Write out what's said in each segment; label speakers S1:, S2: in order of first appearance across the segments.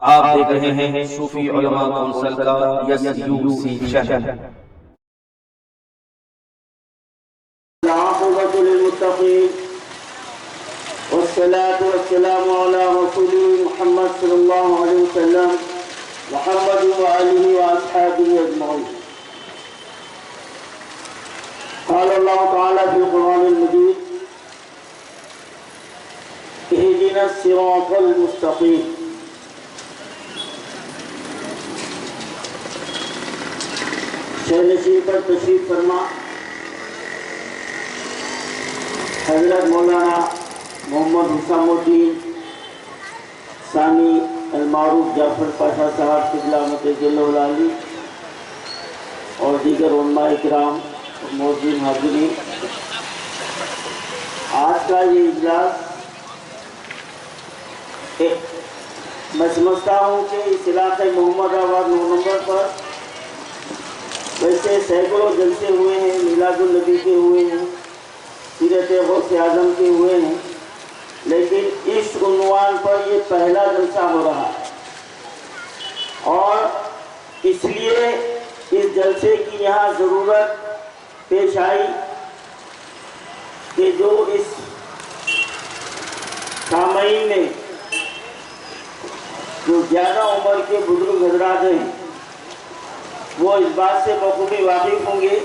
S1: آپ دیکھ رہے ہیں صوفی علماء کونسل کا SUC چینل۔
S2: العاقبۃ للمتقین والصلاة والسلام علی رسول محمد صلی اللہ علیہ وسلم محمد وآلہ وأصحابہ اجمعین۔ قال اللہ تعالی فی القرآن المجید اہدنا الصراط المستقیم۔ شہنشین پر تشریف فرما حضرت مولانا محمد حسام الدین ثانی المعروف جعفر پاشا صاحب قبلہ متجل العالی اور دیگر علماء کرام اور موجود حاضرین، آج کا یہ اجلاس میں سمجھتا ہوں کہ اس علاقے محمد آباد 9 نمبر پر ویسے سینکڑوں جلسے ہوئے ہیں، میلاد النبی کے ہوئے ہیں، سیرت غوث اعظم کے ہوئے ہیں، لیکن اس عنوان پر یہ پہلا جلسہ ہو رہا ہے اور اس لیے اس جلسے کی یہاں ضرورت پیش آئی کہ جو اس سامعین میں جو زیادہ عمر کے بزرگ حضرات ہیں وہ اس بات سے بخوبی واقف ہوں گے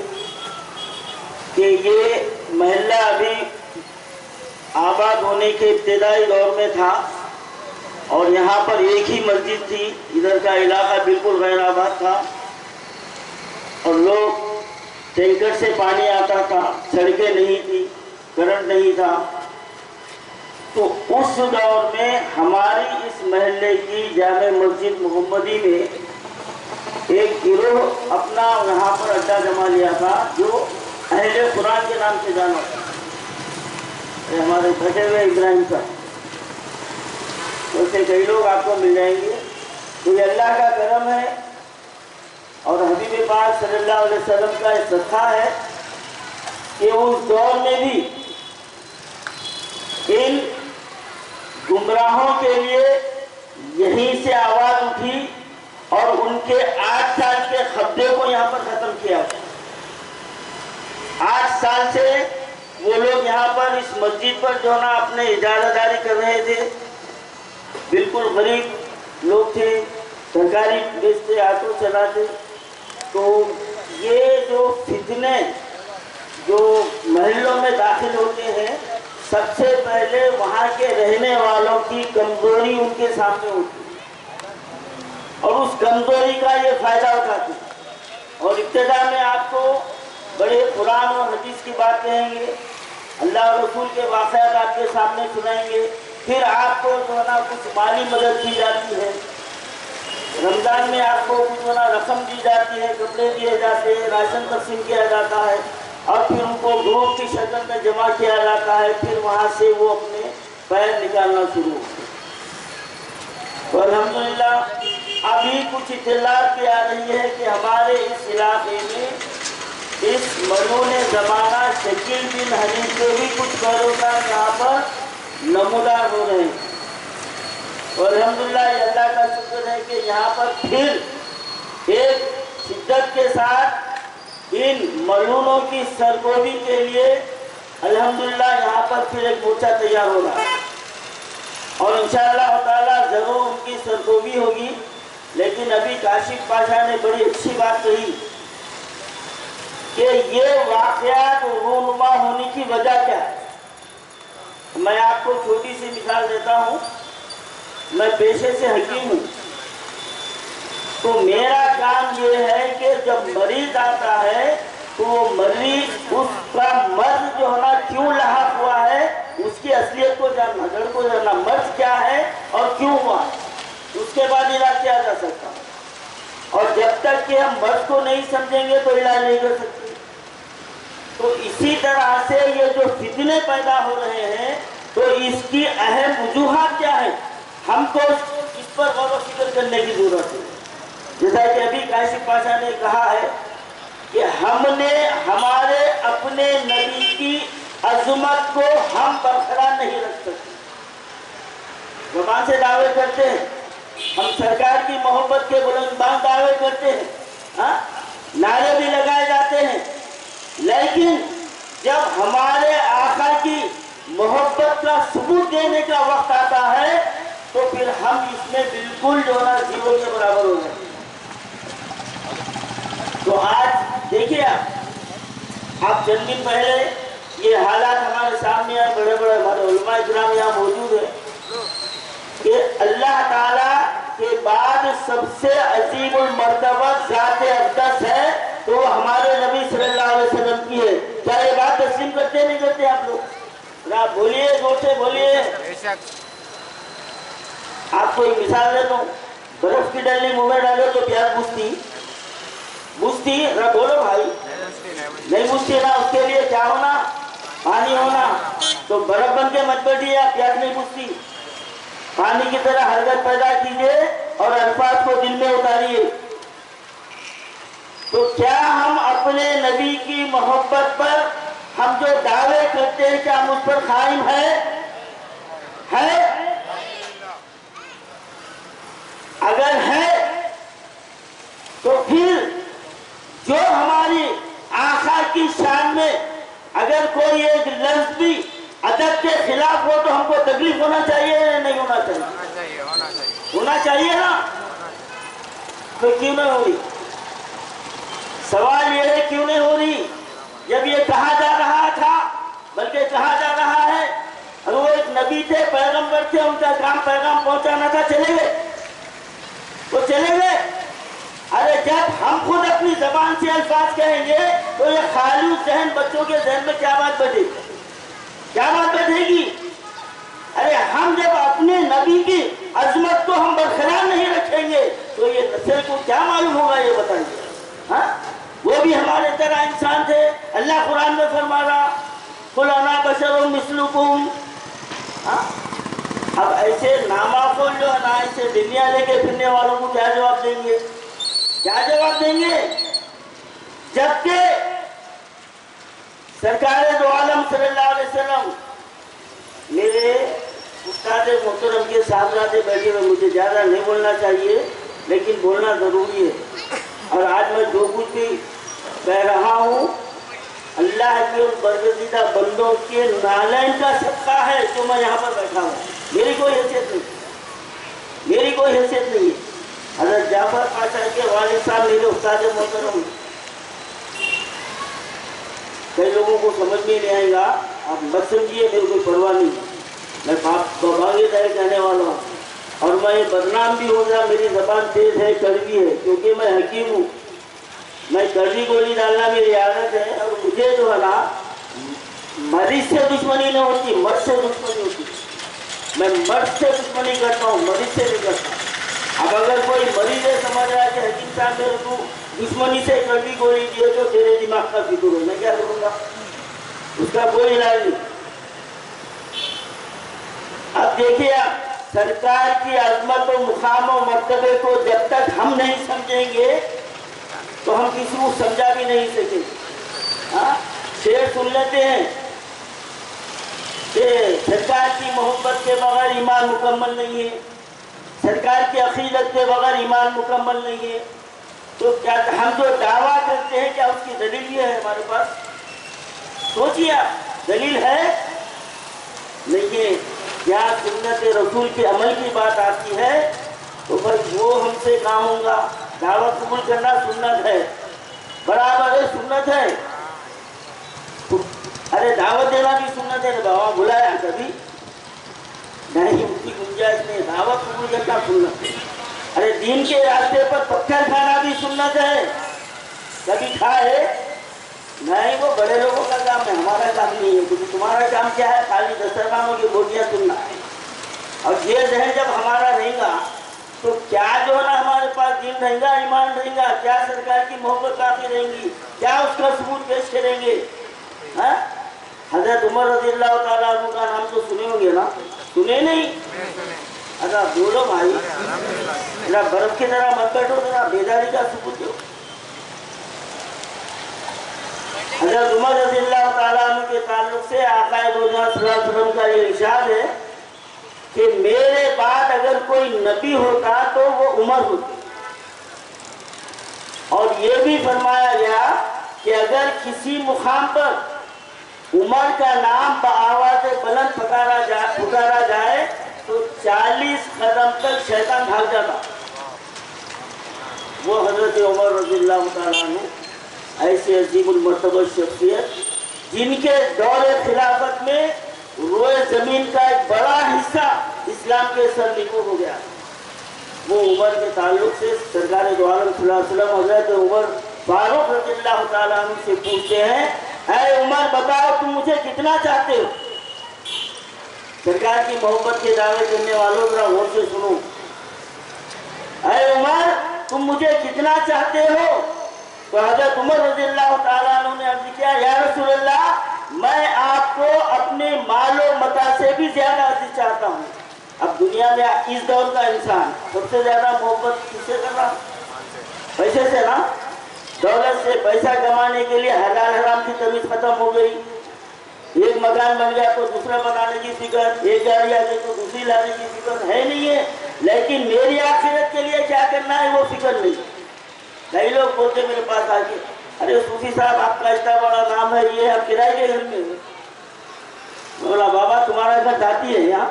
S2: کہ یہ محلہ ابھی آباد ہونے کے ابتدائی دور میں تھا اور یہاں پر ایک ہی مسجد تھی، ادھر کا علاقہ بالکل غیر آباد تھا اور لوگ ٹینکر سے پانی آتا تھا، سڑکیں نہیں تھی، کرنٹ نہیں تھا۔ تو اس دور میں ہماری اس محلے کی جامع مسجد محمدی میں ایک گروہ اپنا یہاں پر اڈا جما لیا تھا جو اہل قرآن کے نام سے جانا تھا، ہمارے پھٹے ہوئے ابراہیم صاحب، ویسے کئی لوگ آپ کو مل جائیں گے۔ تو یہ اللہ کا کرم ہے اور حبیب پاک صلی اللہ علیہ وسلم کا یہ صدقہ ہے کہ اس دور میں بھی ان گمراہوں کے لیے یہیں سے آواز اٹھی اور ان کے 8 سال کے خبدے کو یہاں پر ختم کیا۔ 8 سال سے وہ لوگ یہاں پر اس مسجد پر جو نا اپنے اجازہ داری کر رہے تھے، بالکل غریب لوگ تھے، سرکاری بیچتے، آٹو چلاتے۔ تو یہ جو فتنے جو محلوں میں داخل ہوتے ہیں، سب سے پہلے وہاں کے رہنے والوں کی کمزوری ان کے سامنے ہوتی ہے اور اس کمزوری کا یہ فائدہ اٹھاتے ہیں۔ اور ابتدا میں آپ کو بڑے قرآن اور حدیث کی بات کہیں گے، اللہ اور رسول کے واقعات آپ کے سامنے سنائیں گے، پھر آپ کو جو ہے نا کچھ مالی مدد کی جاتی ہے، رمضان میں آپ کو کچھ نا رقم دی جاتی ہے، کپڑے دیے جاتے ہیں، راشن تقسیم کیا جاتا ہے اور پھر ان کو گروپ کی شکل میں جمع کیا جاتا ہے، پھر وہاں سے وہ اپنے پیر نکالنا شروع ہوتے ہیں۔ تو الحمدللہ ابھی کچھ اطلاعات بھی آ رہی ہے کہ ہمارے اس علاقے میں اس ملعون زمانہ شکیل بن حنیف کے بھی کچھ پیروکار یہاں پر نمودار ہو رہے ہیں اور الحمدللہ یہ اللہ کا شکر ہے کہ یہاں پر پھر ایک شدت کے ساتھ ان ملعونوں کی سرکوبی کے لیے الحمدللہ یہاں پر پھر ایک مورچہ تیار ہو رہا ہے اور انشاءاللہ تعالی ضرور ان کی سرکوبی ہوگی۔ لیکن ابھی کاشف پاشا نے بڑی اچھی بات کہی کہ یہ واقعات رونما ہونے کی وجہ کیا ہے۔ میں آپ کو چھوٹی سی مثال دیتا ہوں، میں پیشے سے حکیم ہوں، تو میرا کام یہ ہے کہ جب مریض آتا ہے تو وہ مریض اس کا مرض جو ہے نا کیوں لاحق ہوا ہے، اس کی اصلیت کو جاننا، جڑ کو جاننا، مرض کیا ہے اور کیوں ہوا، اس کے بعد علاج کیا جا سکتا۔ اور جب تک کہ ہم مرض کو نہیں سمجھیں گے تو علاج نہیں کر سکتے۔ تو اسی طرح سے یہ جو فتنے پیدا ہو رہے ہیں تو اس کی اہم وجوہات کیا ہے، ہم کو اس پر غور و فکر کرنے کی ضرورت ہے۔ جیسا کہ ابھی کاشف پاشا نے کہا ہے کہ ہم نے ہمارے اپنے نبی کی عظمت کو ہم برقرار نہیں رکھ سکتے، زبان سے دعوے کرتے ہیں ہم سرکار کی محبت کے بلند بانگ دعوے کرتے ہیں، ہاں نعرے بھی لگائے جاتے ہیں، لیکن جب ہمارے آقا کی محبت کا ثبوت دینے کا وقت آتا ہے تو پھر ہم اس میں بالکل جو ہے زیرو کے برابر ہو جائیں۔ تو آج دیکھیے آپ چند دن پہلے یہ حالات ہمارے سامنے آئے، بڑے بڑے ہمارے علماء کرام یہاں موجود ہیں کہ اللہ تعالیٰ کے بعد سب سے عظیم المرتبہ ذات اقدس ہے تو وہ ہمارے نبی صلی اللہ علیہ وسلم کی ہے۔ کیا یہ بات تسلیم کرتے نہیں کرتے آپ لوگ؟ آپ بولیے، زور سے بولیے۔ آپ کو ایک مثال دیتا ہوں، برف کی ڈلی منہ میں ڈالو تو پیاس بجھتی، بولو بھائی، نہیں بجھتی نا، اس کے لیے کیا ہونا؟ پانی ہونا۔ تو برف بن کے مت بیٹھیے، پیاس نہیں بجھتی، پانی کی طرح حرکت پیدا کیجیے اور الفاظ کو دل میں اتاریے۔ تو کیا ہم اپنے نبی کی محبت پر ہم جو دعوے کرتے ہیں کیا ہم اس پر قائم ہے؟ اگر ہے تو پھر جو ہماری آقا کی شان میں اگر کوئی ایک لفظ بھی ادب کے خلاف ہو تو ہم کو تکلیف ہونا چاہیے یا نہیں ہونا چاہیے؟ ہونا چاہیے نا؟ تو کیوں نہیں ہو رہی؟ سوال یہ ہے کیوں نہیں ہو رہی؟ جب یہ کہا جا رہا تھا، بلکہ کہا جا رہا ہے، اور وہ ایک نبی تھے، پیغمبر تھے، ان کا کام پیغام پہنچانا تھا، چلے گئے، وہ چلے گئے۔ ارے جب ہم خود اپنی زبان سے الفاظ کہیں گے تو یہ خالی ذہن بچوں کے ذہن میں کیا بات بیٹھے گی؟ کیا بات بیٹھے گی؟ ارے ہم جب اپنے نبی کی عظمت کو ہم برقرار نہیں رکھیں گے تو یہ نسل کو کیا معلوم ہوگا؟ یہ بتائیے۔ ہاں وہ بھی ہمارے طرح انسان تھے۔ اللہ قرآن میں فرما رہا قُلْ أَنَا بَشَرٌ مِثْلُكُمْ۔ اب ایسے نامعقول جو ہے نا، ایسے دنیا لے کے پھرنے والوں کو کیا جواب دیں گے؟ کیا جواب دیں گے؟ جبکہ سرکار دو عالم صلی اللہ علیہ وسلم، میرے استاد محترم کے صاحبزادے بیٹھے ہوئے، مجھے زیادہ نہیں بولنا چاہیے لیکن بولنا ضروری ہے، اور آج میں جو کچھ بھی کہہ رہا ہوں اللہ کے ان برگزیدہ بندوں کے نالین کا صدقہ ہے جو میں یہاں پر بیٹھا ہوں۔ میری کوئی حیثیت نہیں ہے۔ حضرت جعفر پاشا کے والد صاحب میرے استاد محترم، کئی لوگوں کو سمجھ میں نہیں آئے گا، آپ مت سمجھیے، میرے کوئی پرواہ نہیں، میں باغی دائیں کہنے والا ہوں، اور میں بدنام بھی ہو گیا، میری زبان تیز ہے، کڑوی ہے، کیونکہ میں حکیم ہوں، میں کڑوی گولی ڈالنا میری عادت ہے، اور مجھے جو ہے نا مریض سے دشمنی نہیں ہوتی، مرد سے دشمنی ہوتی، میں مرد سے دشمنی کرتا ہوں، مریض سے نہیں کرتا۔ اب اگر کوئی مریض ہے سمجھ رہا ہے کہ حکیم صاحب میرے کو دشمنی سے کڑوی گولی دیے تو تیرے دماغ کا فکر ہے، میں کیا کروں گا؟ اس کا کوئی علاج نہیں۔ اب دیکھیے، سرکار کی عظمت و مقام و مرتبے کو جب تک ہم نہیں سمجھیں گے تو ہم کسی کو سمجھا بھی نہیں سکیں۔ شعر سن لیتے ہیں کہ سرکار کی محبت کے بغیر ایمان مکمل نہیں ہے، سرکار کی عقیدت کے بغیر ایمان مکمل نہیں ہے۔ تو کیا ہم جو دعویٰ کرتے ہیں کیا اس کی دلیل یہ ہے ہمارے پاس؟ سوچیے آپ، دلیل ہے؟ نہیں ہے۔ کیا سنت رسول کے عمل کی بات آتی ہے تو بھائی وہ ہم سے کام ہوگا۔ دعوت قبول کرنا سنت ہے، برابر ہے، سنت ہے۔ ارے دعوت دینا بھی سنت ہے، بابا بلایا کبھی نہیں، اس کی گنجائش نہیں، دعوت قبول کرنا سنت ہے۔ ارے دین کے راستے پر پتھر کھانا بھی سنت ہے، کبھی کھائے نہیں، وہ بڑے لوگوں کا کام ہے، ہمارا کام نہیں ہے، کیونکہ تمہارا کام کیا ہے؟ خالی دسترخوانوں کی بوٹیاں سننا ہے۔ اور یہ ذہن جب ہمارا رہے گا تو کیا جو ہے نا ہمارے پاس دین رہے گا، ایمان رہے گا، کیا سرکار کی محبت باقی رہیں گی، کیا اس کا ثبوت پیش کریں گے؟ حضرت عمر رضی اللہ تعالیٰ عنہ کا نام تو سنے ہوں گے نا؟ سنے نہیں؟ اگر بولو بھائی، ذرا برف کی طرح مت بیٹھو، ذرا بیداری کا ثبوت دو۔ حضرت عمر رضی اللہ تعالیٰ عنہ کے تعلق سے آقا دو جہاں صلی اللہ علیہ وسلم کا یہ ارشاد ہے کہ میرے بعد اگر کوئی نبی ہوتا تو وہ عمر ہوتی، اور یہ بھی فرمایا گیا کہ اگر کسی مقام پر عمر کا نام بآواز بلند پکارا جائے تو 40 قدم تک شیطان بھاگ جاتا۔ وہ حضرت عمر رضی اللہ تعالیٰ عنہ ایسے عظیم المرتبہ شخصیت جن کے دور خلافت میں روئے زمین کا ایک بڑا حصہ اسلام کے سرنگوں ہو گیا۔ وہ عمر کے تعلق سے سرکار دو عالم صلی اللہ علیہ وسلم حضرت عمر فاروق رضی اللہ تعالیٰ عنہ سے پوچھتے ہیں، اے عمر بتاؤ تم مجھے کتنا چاہتے ہو؟ سرکار کی محبت کے دعوے کرنے والوں ذرا غور سے سنو، اے عمر تم مجھے کتنا چاہتے ہو؟ تو حضرت عمر رضی اللہ تعالیٰ عنہ نے عرض کیا، یا رسول اللہ میں آپ کو اپنے مال و متاع سے بھی زیادہ عزیز چاہتا ہوں۔ اب دنیا میں اس دور کا انسان سب سے زیادہ محبت کس سے کر رہا؟ پیسے سے نا، دولت سے۔ پیسہ کمانے کے لیے حلال حرام کی تمیز ختم ہو گئی، ایک مکان بن گیا تو دوسرا بنانے کی فکر، ایک گاڑی آ گئی تو دوسری لانے کی فکر ہے نہیں ہے، لیکن میری آخرت کے لیے کیا کرنا ہے وہ فکر نہیں۔ کئی لوگ بولتے میرے پاس آ کے، ارے صوفی صاحب آپ کا اتنا بڑا نام ہے، یہ آپ کرائے کے گھر میں؟ بولا بابا تمہارا گھر جاتی ہے یہاں؟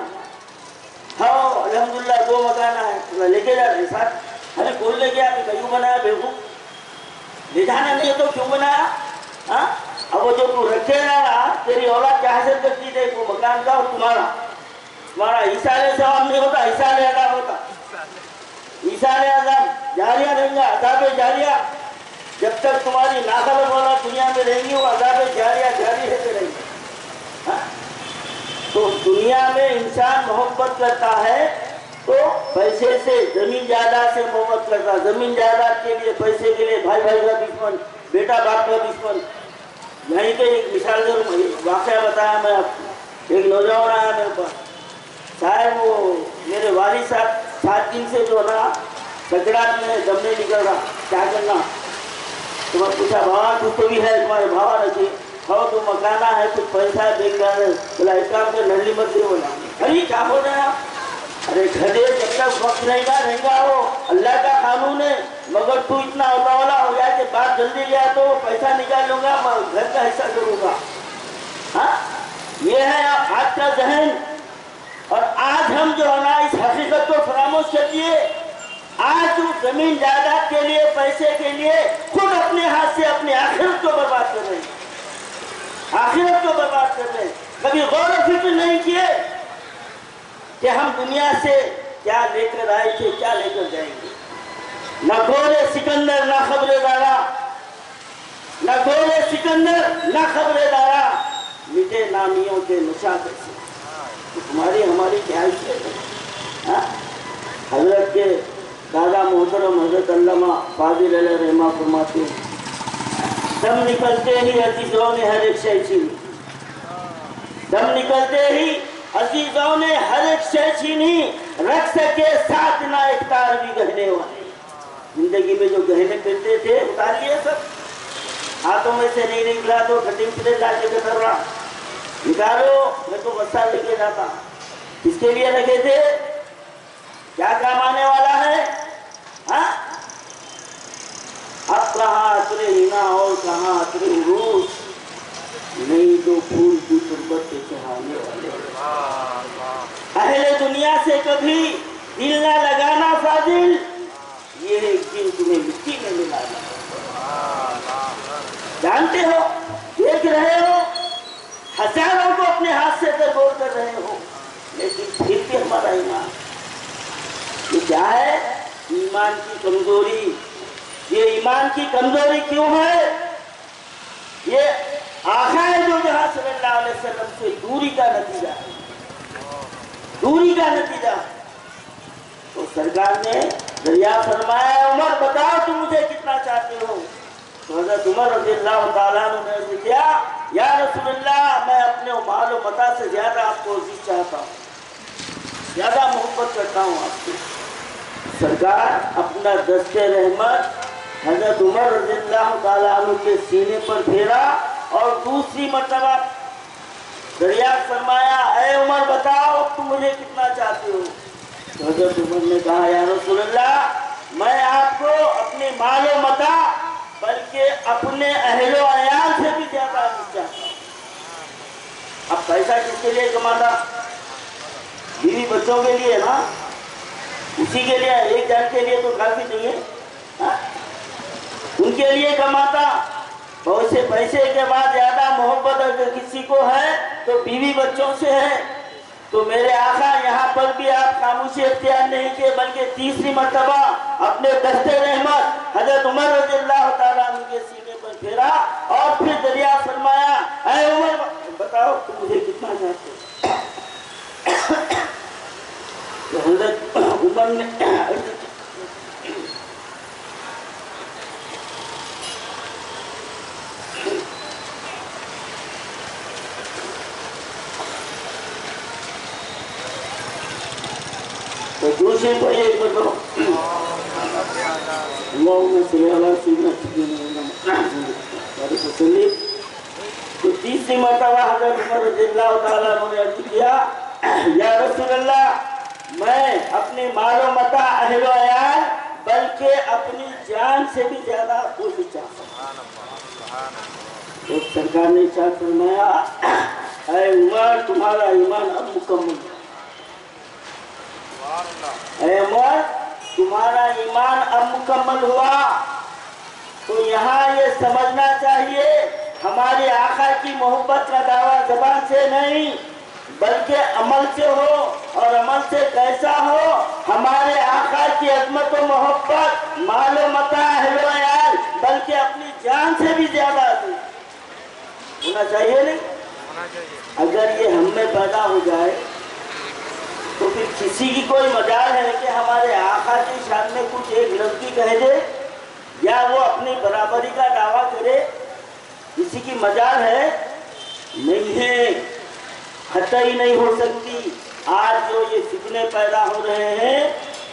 S2: ہاں الحمدللہ 2 مکان ہے، لے کے جا رہے ساتھ۔ ارے کون لے گیا کہ کیوں بنایا بیوقوف؟ لے جانا نہیں تو کیوں بنایا؟ ہاں اب وہ جو تو رکھے رہا تیری اولاد کیا حاصل کرتی ہے وہ مکان کا، اور تمہارا ایثار ثواب نہیں ہوتا، ایثار عذاب ہوتا۔ ایثار عذاب جاریہ رہیں گا، عذاب جاریہ جب تک تمہاری ناخلف اولاد دنیا میں رہیں گی وہ عذاب جاریہ جاری رہتے رہیں گے۔ تو دنیا میں انسان محبت کرتا ہے تو پیسے سے، زمین جائیداد سے محبت کرتا، زمین جائیداد کے لیے، پیسے کے لیے بھائی بھائی کا دشمن، بیٹا باپ کا دشمن۔ یہیں پہ ایک مثال ضرور واقعہ بتایا میں آپ کو۔ ایک نوجوان آیا میرے پاس، صاحب وہ میرے والد صاحب 7 دن سے جو نا سکرات میں دم نہیں نکل رہا، کیا کرنا؟ تو میں پوچھا بھاوا کچھ تو بھی ہے تمہارے بھاوا رکھے کھاؤ تو مکانا ہے کچھ پیسہ ہے بیک ہے، بولا ایک کام کر نرلی مت دے بولا۔ ارے کیا ہو رہا؟ ارے گھڑے جب تک وقت رہے گا وہ اللہ کا قانون ہے، مگر تو اتنا اولا ہو جائے کہ بات جلدی گیا تو پیسہ نکال لوں گا، میں گھر کا حصہ کروں گا۔ ہاں یہ ہے آج کا ذہن، اور آج ہم جو ہے نا اس حقیقت کو فراموش کر دیے۔ آج تو زمین جائیداد کے لیے، پیسے کے لیے خود اپنے ہاتھ سے اپنی آخرت کو برباد کر رہے ہیں، آخرت کو برباد کر رہے ہیں۔ کبھی غور و فکر نہیں کیے کہ ہم دنیا سے کیا لے کر آئے تھے، کیا لے کر جائیں گے۔ نہ گورے سکندر نہ خبر دارا، نہ گورے سکندر نہ خبر دارا، مٹے نامیوں کے نشاط سے۔ تو تمہاری ہماری کیا حیثیت ہے؟ حضرت کے دادا محترم حضرت علامہ فاضل علیہ رحمہ فرماتے ہیں، دم نکلتے ہی عزیزوں نے ہر ایک شے چھینی، دم نکلتے ہی عزیزوں نے ہر ایک شے چھینی، رکھ سکے ساتھ نہ ایک تار بھی گہنے والے۔ زندگی میں جو گہنے پہنتے تھے اتار لیے سب، ہاتھوں میں سے نہیں نکلا تو کٹنگ سے لا کے کر رہا، نکالو میں تو بسا لے کے جاتا۔ کس کے لیے رکھے تھے؟ کیا کام آنے والا ہے؟ اب کہاں اترے ہینا اور کہاں اترے عروج، نہیں تو پھول کی تربت سے چڑھانے والے۔ اہل دنیا سے کبھی دل نہ لگانا فاضل، یہ ایک دن تمہیں مٹی میں ملانا۔ جانتے ہو، دیکھ رہے ہو، ہزاروں کو اپنے ہاتھ سے درگور کر رہے ہو، لیکن پھر بھی ہمارا ایمان یہ کیا ہے؟ ایمان کی کمزوری۔ یہ ایمان کی کمزوری کیوں ہے؟ یہ آقا جو جہاں صلی اللہ علیہ وسلم سے دوری کا نتیجہ ہے، دوری کا نتیجہ۔ تو سرکار نے دریا فرمایا، عمر بتاؤ تم مجھے کتنا چاہتے ہو؟ تو حضرت عمر رضی اللہ تعالیٰ عنہ نے کیا، یا رسول اللہ میں اپنے مال و متاع سے زیادہ آپ کو عزیز چاہتا ہوں، زیادہ محبت کرتا ہوں آپ سے۔ سرکار اپنا دست رحمت حضرت عمر رضی اللہ تعالیٰ عنہ کے سینے پر پھیرا، اور دوسری مرتبہ دریافت فرمایا اے عمر بتاؤ تم مجھے کتنا چاہتے ہو؟ تو حضرت عمر نے کہا یا رسول اللہ میں آپ کو اپنے مال و متاع بلکہ اپنے اہل و عیال سے بھی زیادہ نہیں چاہتا ہوں۔ اب پیسہ کس کے لیے کماتا؟ بیوی بچوں کے لیے نا، اسی کے لیے، ایک جان کے لیے تو کافی نہیں ہے ہاں؟ ان کے لیے کماتا۔ بہت سے پیسے کے بعد زیادہ محبت اگر کسی کو ہے تو بیوی بچوں سے ہے۔ تو میرے آقا یہاں پر بھی آپ خاموشی اختیار نہیں کیے بلکہ تیسری مرتبہ اپنے دست رحمت حضرت عمر رضی اللہ تعالیٰ عنہ کے سینے پر پھیرا اور پھر دریافت فرمایا اے عمر بتاؤ تم مجھے کتنا چاہتے ہو؟ تو حضرت عمر نے تو دوسرے کو ایک بتاؤ اللہم صلی علی سیدنا محمد۔ تو تیسری مرتبہ حضرت عمر رضی اللہ تعالیٰ عنہ نے عرض کیا یا رسول اللہ میں اپنے مال و متاع اہل و عیال بلکہ اپنی جان سے بھی زیادہ پوچھ چاہتا ہوں۔ تو سرکار نے ارشاد فرمایا اے عمر تمہارا ایمان اب مکمل ہے۔ اے عمر تمہارا ایمان اب مکمل ہوا۔ تو یہاں یہ سمجھنا چاہیے ہمارے آقا کی محبت کا دعویٰ زبان سے نہیں بلکہ عمل سے ہو، اور عمل سے کیسا ہو؟ ہمارے آقا کی عظمت و محبت مال و متاع اہل و عیال بلکہ اپنی جان سے بھی زیادہ ہونا چاہیے نہیں؟ اگر یہ ہم میں پیدا ہو جائے تو پھر کسی کی کوئی مجال ہے کہ ہمارے آقا کی شان میں کچھ ایک لفظ بھی کہہ دے یا وہ اپنی برابری کا دعویٰ کرے؟ کسی کی مجال ہے؟ نہیں ہے، قطعی نہیں ہو سکتی۔ آج جو یہ فتنے پیدا ہو رہے ہیں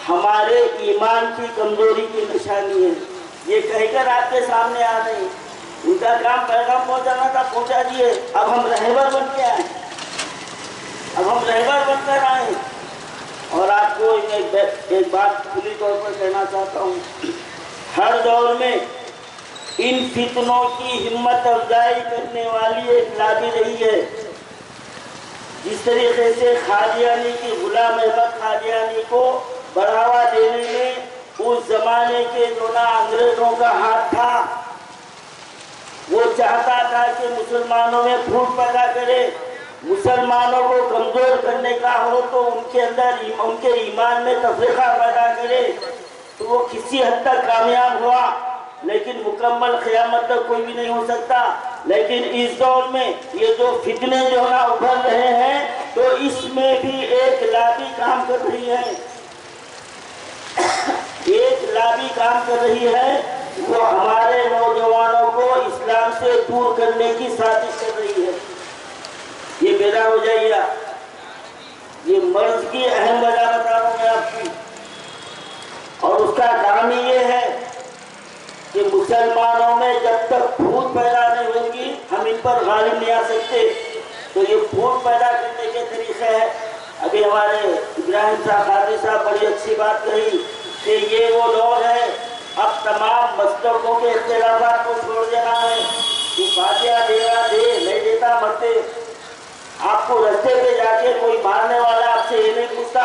S2: ہمارے ایمان کی کمزوری کی نشانی ہے۔ یہ کہہ کر آپ کے سامنے آ رہے ہیں، ان کا کام پیغام پہنچانا تھا، پہنچا دیے، اب ہم رہبر بن کے آئے، اب ہم رہبر بن کر آئے۔ اور آپ کو ایک بات کھلی طور پر کہنا چاہتا ہوں، ہر دور میں ان فتنوں کی ہمت افزائی کرنے والی ایک لابی رہی ہے۔ جس طریقے سے قادیانی کی غلام احمد قادیانی کو بڑھاوا دینے میں اس زمانے کے جو نا انگریزوں کا ہاتھ تھا، وہ چاہتا تھا کہ مسلمانوں میں پھوٹ پیدا کرے، مسلمانوں کو کمزور کرنے کا ہو تو ان کے اندر ان کے ایمان میں تفرقہ پیدا کرے، تو وہ کسی حد تک کامیاب ہوا، لیکن مکمل قیامت تک کوئی بھی نہیں ہو سکتا۔ لیکن اس دور میں یہ جو فتنے جو نا ابھر رہے ہیں تو اس میں بھی ایک لابی کام کر رہی ہے، ایک لابی کام کر رہی ہے، وہ ہمارے نوجوانوں کو اسلام سے دور کرنے کی سازش کر رہی ہے۔ یہ بیدار ہو جائیے، یہ مرض کی اہم وجہ بتا رہا ہوں میں آپ کی، اور اس کا کام ہی یہ ہے کہ مسلمانوں میں جب تک پھوٹ پیدا نہیں ہوگی ہم ان پر غالب نہیں آ سکتے۔ تو یہ پھوٹ پیدا کرنے کے طریقے ہیں۔ ابھی ہمارے ابراہیم صاحب قادری صاحب بڑی اچھی بات کہی کہ یہ وہ دور ہے اب تمام مسلکوں کے اختلافات کو چھوڑ دینا ہے۔ تو فاتحہ دے رہا دے، نہیں دیتا مرتے۔ آپ کو رستے پہ جا کے کوئی مارنے والا آپ سے یہ نہیں پوچھتا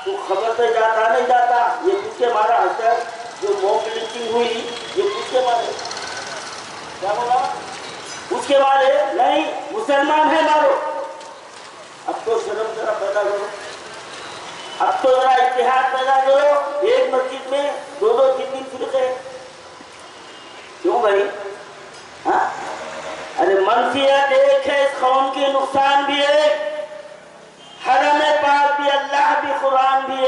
S2: تو خبر پہ جاتا نہیں جاتا، یہ پوچھ کے مارا ہستا جو موک لنچنگ ہوئی یہ پوچھ کے مارے، کیا بولا؟ پوچھ کے مارے نہیں، مسلمان ہے مارو۔ اب تو شرم ذرا پیدا کرو، اب تو ذرا اتحاد پیدا کرو۔ ایک مسجد میں دو دو تین تین فرقے کیوں بھائی؟ ہاں ارے منفیت ایک ہے، اس قوم کی نقصان بھی ایک، حرم پاک بھی، اللہ بھی، قرآن بھی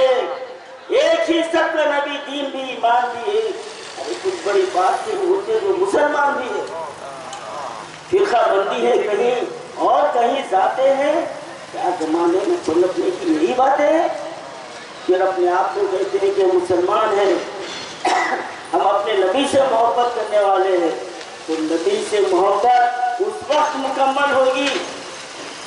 S2: ایک ہی سب کا نبی، دین بھی، ایمان بھی ایک۔ ارے کچھ بڑی بات سے ہوتے جو مسلمان بھی ہے، فرقہ بندی ہے کہیں اور کہیں ذاتے ہیں۔ کیا زمانے میں پلٹنے کی یہی باتیں ہیں؟ پھر اپنے آپ کو کہتے ہیں کہ مسلمان ہیں، ہم اپنے نبی سے محبت کرنے والے ہیں۔ تو نبی سے محبت اس وقت مکمل ہوگی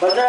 S2: 15